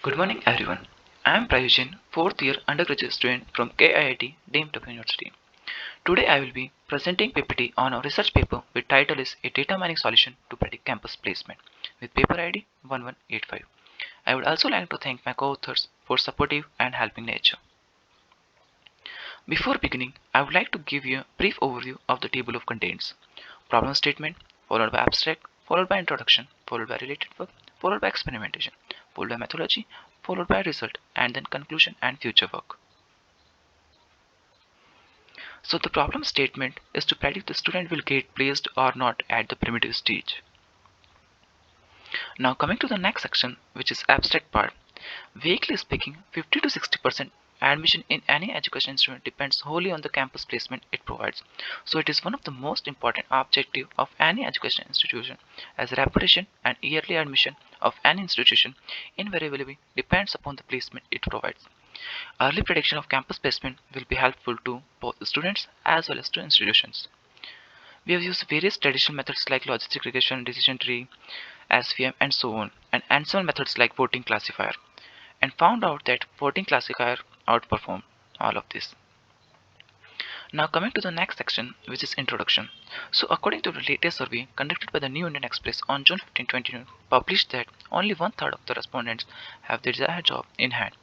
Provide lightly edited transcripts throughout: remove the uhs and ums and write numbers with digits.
Good morning, everyone. I am Prayujan, fourth year undergraduate student from KIIT DMW University. Today I will be presenting PPT on a research paper with title is A Data Mining Solution to Predict Campus Placement with paper ID 1185. I would also like to thank my co-authors for supportive and helping nature. Before beginning, I would like to give you a brief overview of the table of contents. Problem statement, followed by abstract, followed by introduction, followed by related work, followed by experimentation, followed by methodology, followed by result, and then conclusion and future work. So the problem statement is to predict the student will get placed or not at the primitive stage. Now coming to the next section, which is abstract part. Vaguely speaking, 50 to 60% admission in any education institution depends wholly on the campus placement it provides. So it is one of the most important objective of any education institution, as reputation and yearly admission of any institution invariably depends upon the placement it provides. Early prediction of campus placement will be helpful to both students as well as to institutions. We have used various traditional methods like logistic regression, decision tree, SVM, and so on, and some methods like voting classifier, and found out that voting classifier outperformed all of this. Now coming to the next section, which is introduction. So according to the latest survey conducted by the New Indian Express on June 15, 2020, published that only one third of the respondents have the desired job in hand,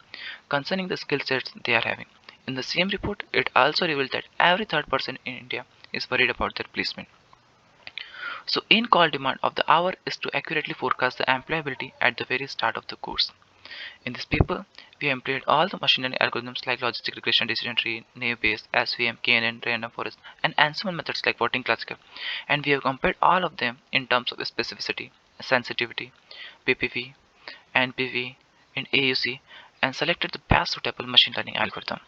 concerning the skill sets they are having. In the same report, it also revealed that every third person in India is worried about their placement. So in-call demand of the hour is to accurately forecast the employability at the very start of the course. In this paper, we employed all the machine learning algorithms like logistic regression, decision tree, naive Bayes, SVM, KNN, random forest, and ensemble methods like voting classifier, and we have compared all of them in terms of specificity, sensitivity, PPV, NPV, and AUC, and selected the best suitable machine learning algorithm.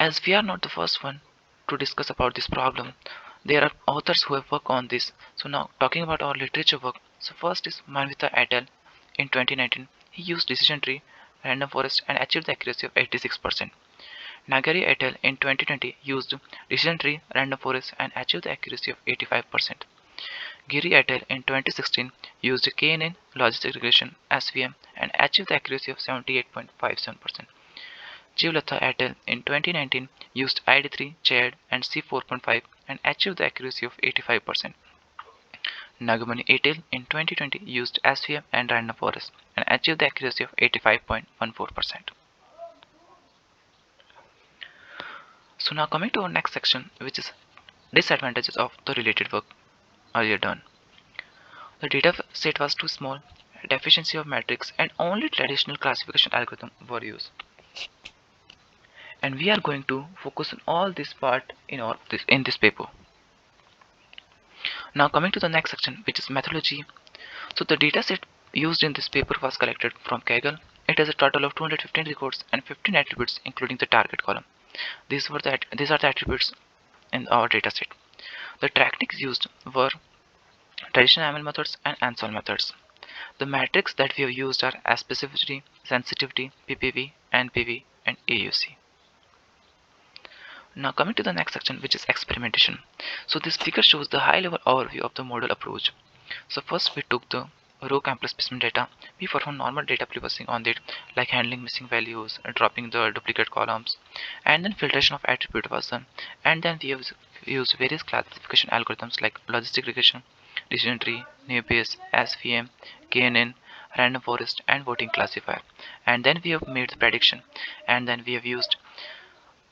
As we are not the first one to discuss about this problem, there are authors who have worked on this. So now talking about our literature work. So first is Manvita et al. In 2019, he used decision tree, random forest and achieved the accuracy of 86%. Nagari et al. In 2020 used decision tree, random forest and achieved the accuracy of 85%. Giri et al. In 2016 used KNN, logistic regression, SVM and achieved the accuracy of 78.57%. Jivlatha et al. In 2019 used ID3, CHAD, and C4.5 and achieved the accuracy of 85%. Nagamani et al. In 2020 used SVM and random forest and achieved the accuracy of 85.14%. So now coming to our next section, which is disadvantages of the related work earlier done. The data set was too small, deficiency of metrics, and only traditional classification algorithm were used. And we are going to focus on all this part in this paper. Now coming to the next section, which is methodology. So the dataset used in this paper was collected from Kaggle. It has a total of 215 records and 15 attributes, including the target column. These are the attributes in our dataset. The techniques used were traditional ML methods and ensemble methods. The metrics that we have used are specificity, sensitivity, PPV, NPV, and AUC. Now coming to the next section, which is experimentation. So this figure shows the high level overview of the model approach. So first we took the row campus specimen data. We performed normal data pre-processing on it, like handling missing values, dropping the duplicate columns, and then filtration of attribute was done. And then we have used various classification algorithms like logistic regression, decision tree, naive Bayes, SVM, KNN, random forest, and voting classifier. And then we have made the prediction, and then we have used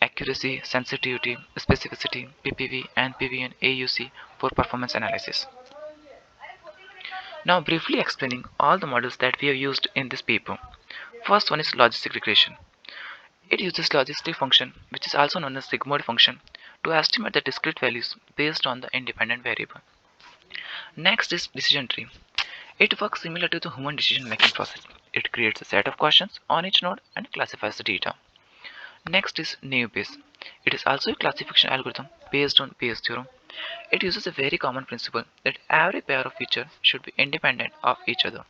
accuracy, sensitivity, specificity, PPV, NPV, and AUC for performance analysis. Now briefly explaining all the models that we have used in this paper. First one is logistic regression. It uses logistic function, which is also known as sigmoid function, to estimate the discrete values based on the independent variable. Next is decision tree. It works similar to the human decision making process. It creates a set of questions on each node and classifies the data. Next is naive Bayes. It is also a classification algorithm based on Bayes' theorem. It uses a very common principle that every pair of features should be independent of each other.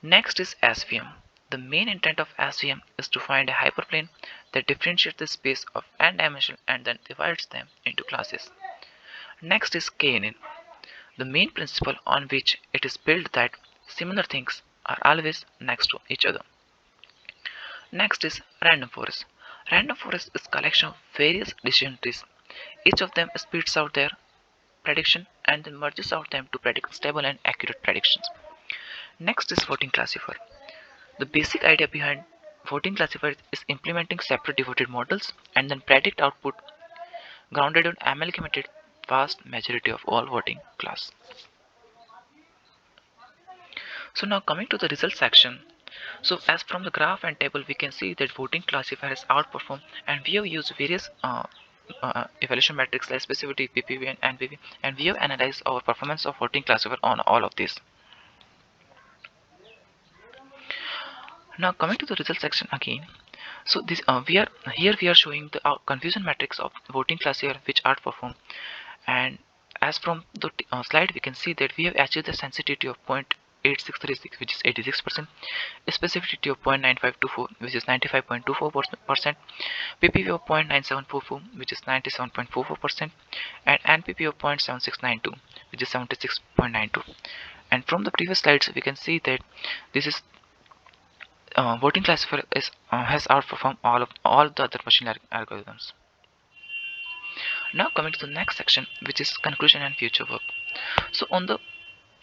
Next is SVM. The main intent of SVM is to find a hyperplane that differentiates the space of n dimensions and then divides them into classes. Next is KNN. The main principle on which it is built that Similar things are always next to each other. Next is random forest. Random forest is collection of various decision trees. Each of them spits out their prediction and then merges out them to predict stable and accurate predictions. Next is voting classifier. The basic idea behind voting classifier is implementing separate devoted models and then predict output grounded on amalgamated vast majority of all voting class. So now coming to the result section. So as from the graph and table we can see that voting classifier has outperformed, and we have used various evaluation metrics like specificity, PPV and NPV, and we have analyzed our performance of voting classifier on all of these. Now coming to the result section again. So this we are showing the confusion matrix of voting classifier which outperform, and as from the slide we can see that we have achieved the sensitivity of 0.8636 which is 86%, specificity of 0.9524 which is 95.24%, PPV of 0.9744 which is 97.44%, and NPP of 0.7692 which is 76.92. And from the previous slides we can see that this is voting classifier is has outperformed all the other machine learning algorithms. Now coming to the next section, which is conclusion and future work. So on the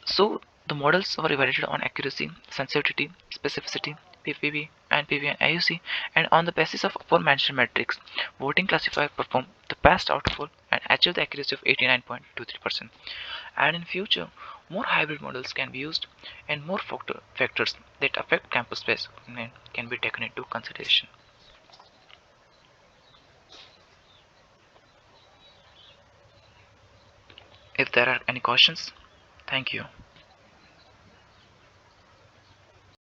so the models were evaluated on accuracy, sensitivity, specificity, PPV, NPV, and AUC, and on the basis of aforementioned metrics, voting classifier performed the best output and achieved the accuracy of 89.23%. And in future, more hybrid models can be used, and more factors that affect campus placement can be taken into consideration. If there are any questions, thank you.